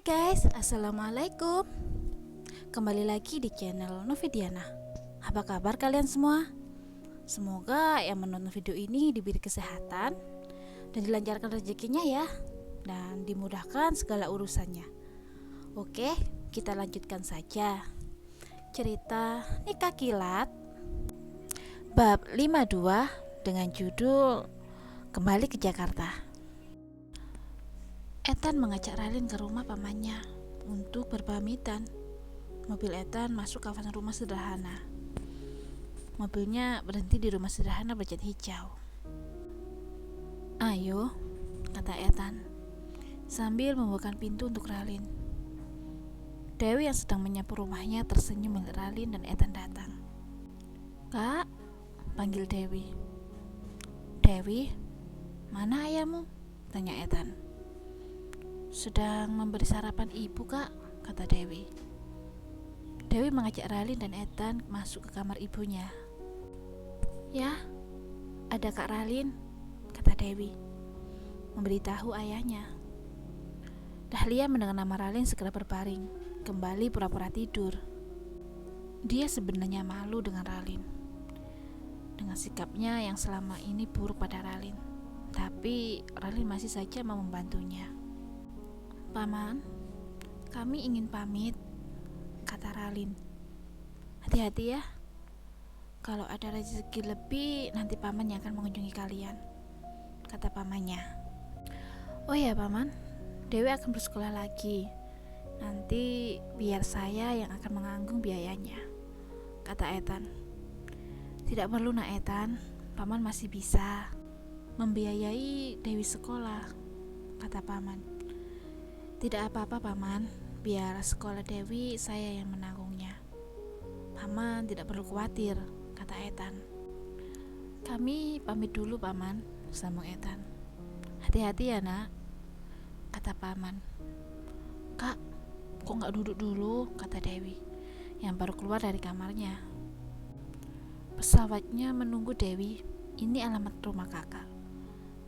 Hai guys, assalamualaikum. Kembali lagi di channel Novidiana. Apa kabar kalian semua? Semoga yang menonton video ini diberi kesehatan dan dilancarkan rezekinya ya, dan dimudahkan segala urusannya. Oke, kita lanjutkan saja cerita Nikah Kilat bab 52 dengan judul Kembali ke Jakarta. Ethan mengajak Ralin ke rumah pamannya untuk berpamitan. Mobil Ethan masuk kawasan rumah sederhana. Mobilnya berhenti di rumah sederhana bercat hijau. "Ayo," kata Ethan sambil membuka pintu untuk Ralin. Dewi yang sedang menyapu rumahnya tersenyum melihat Ralin dan Ethan datang. "Kak," panggil Dewi. "Dewi, mana ayahmu?" tanya Ethan. "Sedang memberi sarapan ibu, Kak," kata Dewi. Dewi mengajak Ralin dan Ethan masuk ke kamar ibunya. "Ya, ada Kak Ralin," kata Dewi, memberitahu ayahnya. Dahlia mendengar nama Ralin segera berbaring, kembali pura-pura tidur. Dia sebenarnya malu dengan Ralin, dengan sikapnya yang selama ini buruk pada Ralin. Tapi Ralin masih saja mau membantunya. "Paman, kami ingin pamit," kata Ralin. "Hati-hati ya. Kalau ada rezeki lebih, nanti paman yang akan mengunjungi kalian," kata pamannya. "Oh ya paman, Dewi akan bersekolah lagi. Nanti biar saya yang akan menanggung biayanya," kata Ethan. "Tidak perlu nak Ethan, paman masih bisa membiayai Dewi sekolah," kata paman. "Tidak apa-apa paman, biar sekolah Dewi saya yang menanggungnya. Paman tidak perlu khawatir," kata Ethan. "Kami pamit dulu paman," sambung Ethan. "Hati-hati ya nak," kata paman. "Kak, kok gak duduk dulu?" kata Dewi yang baru keluar dari kamarnya. "Pesawatnya menunggu Dewi, ini alamat rumah kakak.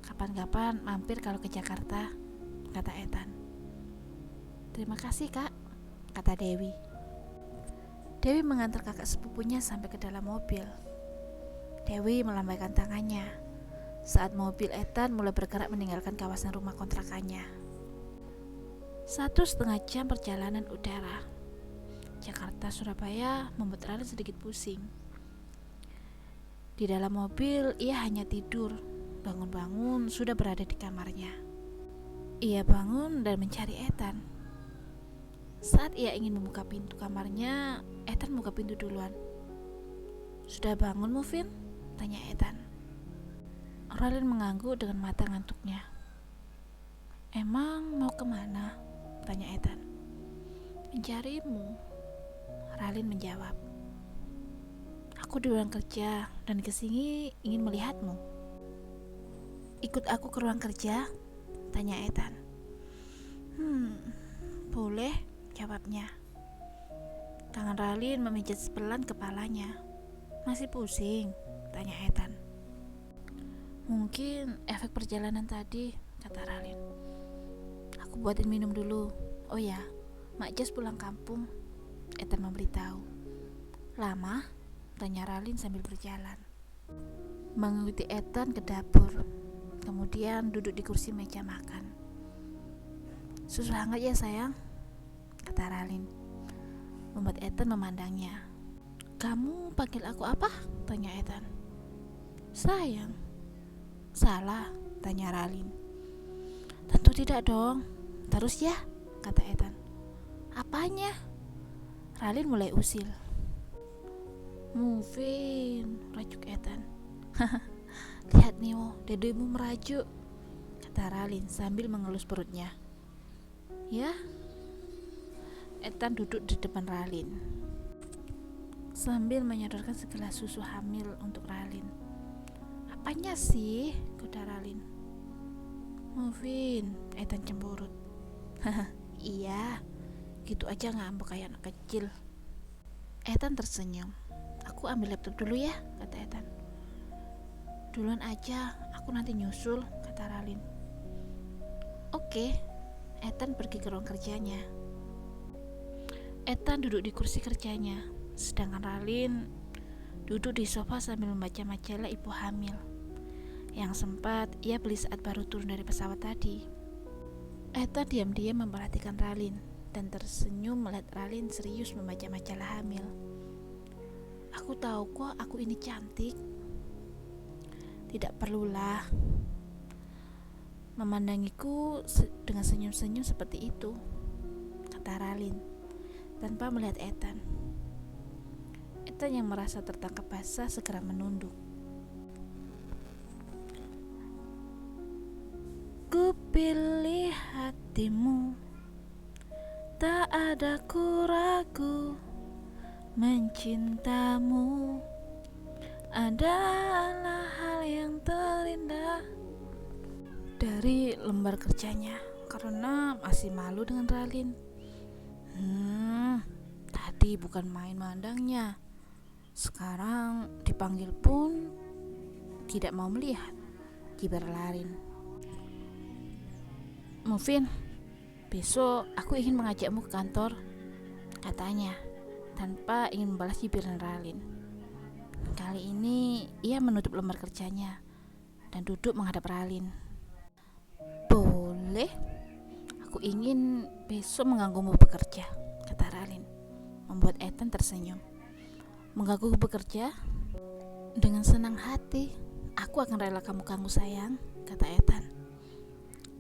Kapan-kapan mampir kalau ke Jakarta," kata Ethan. "Terima kasih kak," kata Dewi. Dewi mengantar kakak sepupunya sampai ke dalam mobil. Dewi melambaikan tangannya saat mobil Ethan mulai bergerak meninggalkan kawasan rumah kontrakannya. 1,5 jam perjalanan udara Jakarta-Surabaya membuat Ralin sedikit pusing. Di dalam mobil ia hanya tidur, bangun-bangun sudah berada di kamarnya. Ia bangun dan mencari Ethan. Saat ia ingin membuka pintu kamarnya, Ethan buka pintu duluan. "Sudah bangun, Mufin?" tanya Ethan. Ralin mengangguk dengan mata ngantuknya. "Emang mau kemana?" tanya Ethan. "Mencarimu," Ralin menjawab. "Aku di ruang kerja dan kesini ingin melihatmu." "Ikut aku ke ruang kerja?" tanya Ethan. Boleh," jawabnya. Tangan Ralin memijat sepelan kepalanya. "Masih pusing?" tanya Ethan. "Mungkin efek perjalanan tadi," kata Ralin. "Aku buatin minum dulu. Oh ya, Mak Jas pulang kampung," Ethan memberitahu. "Lama?" tanya Ralin sambil berjalan, mengikuti Ethan ke dapur, kemudian duduk di kursi meja makan. "Susu hangat ya sayang," kata Ralin, membuat Ethan memandangnya. "Kamu panggil aku apa?" tanya Ethan. "Sayang." "Salah?" tanya Ralin. "Tentu tidak dong. Terus ya," kata Ethan. "Apanya?" Ralin mulai usil. "Mufin," rajuk Ethan. "Lihat nih, dedemu merajuk," kata Ralin sambil mengelus perutnya. "Ya." Ethan duduk di depan Ralin sambil menyodorkan segelas susu hamil untuk Ralin. "Apanya sih?" goda Ralin. "Mufin," Ethan cemburut. "Iya, gitu aja ngambek kayak anak kecil." Ethan tersenyum. "Aku ambil laptop dulu ya," kata Ethan. "Duluan aja, aku nanti nyusul," kata Ralin. "Oke." Ethan pergi ke ruang kerjanya. Ethan duduk di kursi kerjanya, sedangkan Ralin duduk di sofa sambil membaca majalah ibu hamil yang sempat ia beli saat baru turun dari pesawat tadi. Ethan diam-diam memperhatikan Ralin dan tersenyum melihat Ralin serius membaca majalah hamil. Aku tahu kok aku ini cantik. Tidak perlulah memandangiku dengan senyum-senyum seperti itu, kata Ralin tanpa melihat Ethan. Ethan yang merasa tertangkap basah segera menunduk. Ku pilih hatimu, tak ada ku ragu, mencintamu adalah hal yang terindah. Dari lembar kerjanya, karena masih malu dengan Ralin. Tadi bukan main mandangnya, sekarang dipanggil pun tidak mau melihat, kibar Ralin. Mufin, besok aku ingin mengajakmu ke kantor, katanya tanpa ingin membalas cibiran Ralin. Kali ini ia menutup lembar kerjanya dan duduk menghadap Ralin. Boleh, aku ingin besok mengganggumu bekerja, kata Ralin, membuat Ethan tersenyum. Mengganggu bekerja? Dengan senang hati, aku akan rela kamu ganggu sayang, kata Ethan.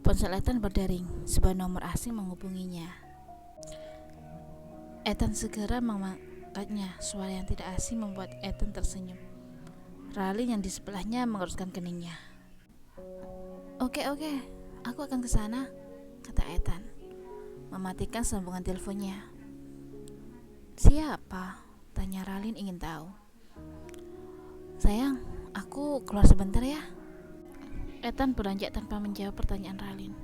Ponsel Ethan berdering, sebuah nomor asing menghubunginya. Ethan segera mengangkatnya. Suara yang tidak asing membuat Ethan tersenyum. Ralin yang di sebelahnya mengerutkan keningnya. Oke, aku akan ke sana, kata Ethan, mematikan sambungan teleponnya. Siapa? Tanya Ralin ingin tahu. Sayang, aku keluar sebentar ya. Ethan beranjak tanpa menjawab pertanyaan Ralin.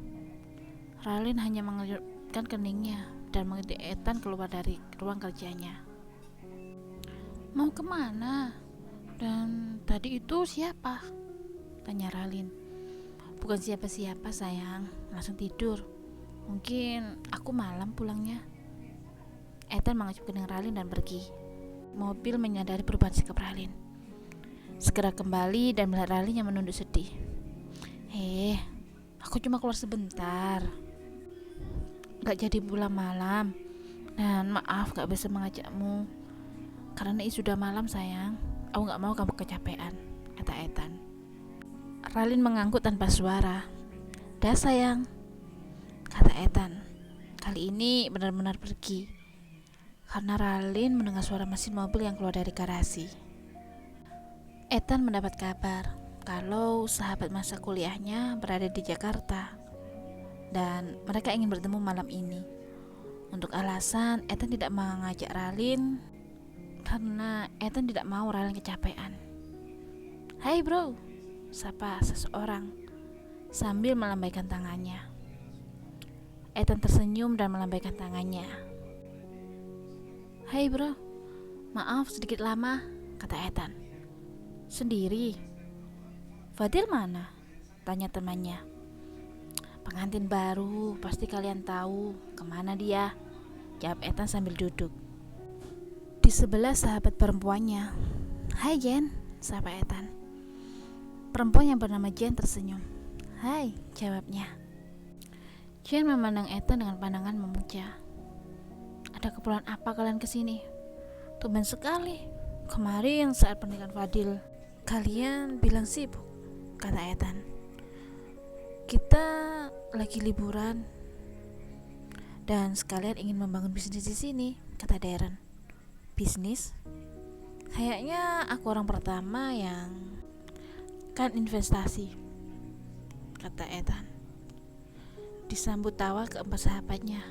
Ralin hanya mengerutkan keningnya dan mengikuti Ethan keluar dari ruang kerjanya. Mau kemana? Dan tadi itu siapa? Tanya Ralin. Bukan siapa-siapa sayang, langsung tidur. Mungkin aku malam pulangnya. Ethan mengacup kening Ralin dan pergi. Mobil menyadari perubahan sikap Ralin. Segera kembali dan melihat Ralin yang menunduk sedih. Aku cuma keluar sebentar, gak jadi pulang malam. Dan maaf gak bisa mengajakmu, karena ini sudah malam sayang. Aku gak mau kamu kecapean, kata Ethan. Ralin mengangguk tanpa suara. Dah sayang, kata Ethan. Kali ini benar-benar pergi, karena Ralin mendengar suara mesin mobil yang keluar dari garasi. Ethan mendapat kabar kalau sahabat masa kuliahnya berada di Jakarta dan mereka ingin bertemu malam ini. Untuk alasan Ethan tidak mengajak Ralin karena Ethan tidak mau Ralin kecapean. Hai bro, sapa seseorang sambil melambaikan tangannya. Ethan tersenyum dan melambaikan tangannya. Hai bro, maaf sedikit lama, kata Ethan. Sendiri? Fadil mana? Tanya temannya. Pengantin baru, pasti kalian tahu kemana dia, jawab Ethan sambil duduk. Di sebelah sahabat perempuannya. Hai Jen, sapa Ethan. Perempuan yang bernama Jen tersenyum. Hai, jawabnya. Jen memandang Ethan dengan pandangan memuja. Ada keperluan apa kalian kesini? Tumben sekali. Kemarin saat pernikahan Fadil, kalian bilang sibuk, kata Ethan. Kita lagi liburan dan sekalian ingin membangun bisnis di sini, kata Darren. Bisnis? Kayaknya aku orang pertama yang kan investasi, kata Ethan. Disambut tawa keempat sahabatnya.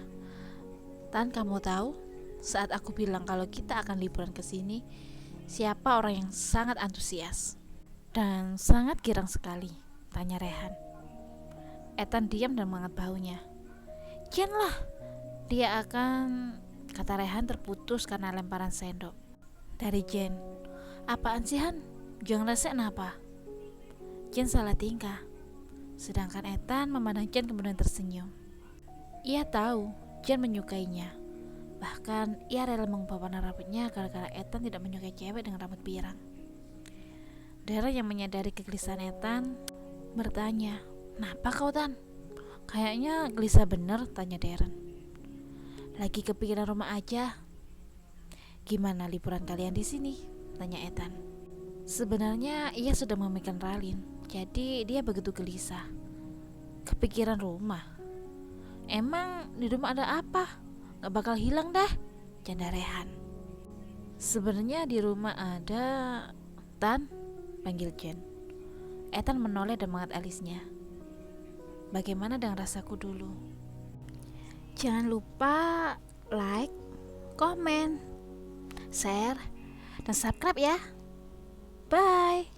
Tan, kamu tahu, saat aku bilang kalau kita akan liburan ke sini, siapa orang yang sangat antusias dan sangat girang sekali? Tanya Rehan. Ethan diam dan mengangkat bahunya. Jen lah, dia akan, kata Rehan terputus karena lemparan sendok dari Jen. Apaan sih Han? Jangan resek apa? Jen salah tingkah. Sedangkan Ethan memandang Jen kemudian tersenyum. Ia tahu Jen menyukainya. Bahkan ia rela mengubah warna rambutnya gara-gara Ethan tidak menyukai cewek dengan rambut pirang. Darren yang menyadari kegelisahan Ethan bertanya, "Kenapa kau, Tan?" "Kayaknya gelisah bener," tanya Darren. "Lagi kepikiran rumah aja." "Gimana liburan kalian di sini?" tanya Ethan. Sebenarnya ia sudah memikirkan Ralin, jadi dia begitu gelisah. "Kepikiran rumah? Emang di rumah ada apa? Gak bakal hilang dah," canda Rehan. "Sebenarnya di rumah ada..." "Tan," panggil Jen. Ethan menoleh dan mengangkat alisnya. "Bagaimana dengan rasaku dulu?" Jangan lupa like, komen, share, dan subscribe ya. Bye.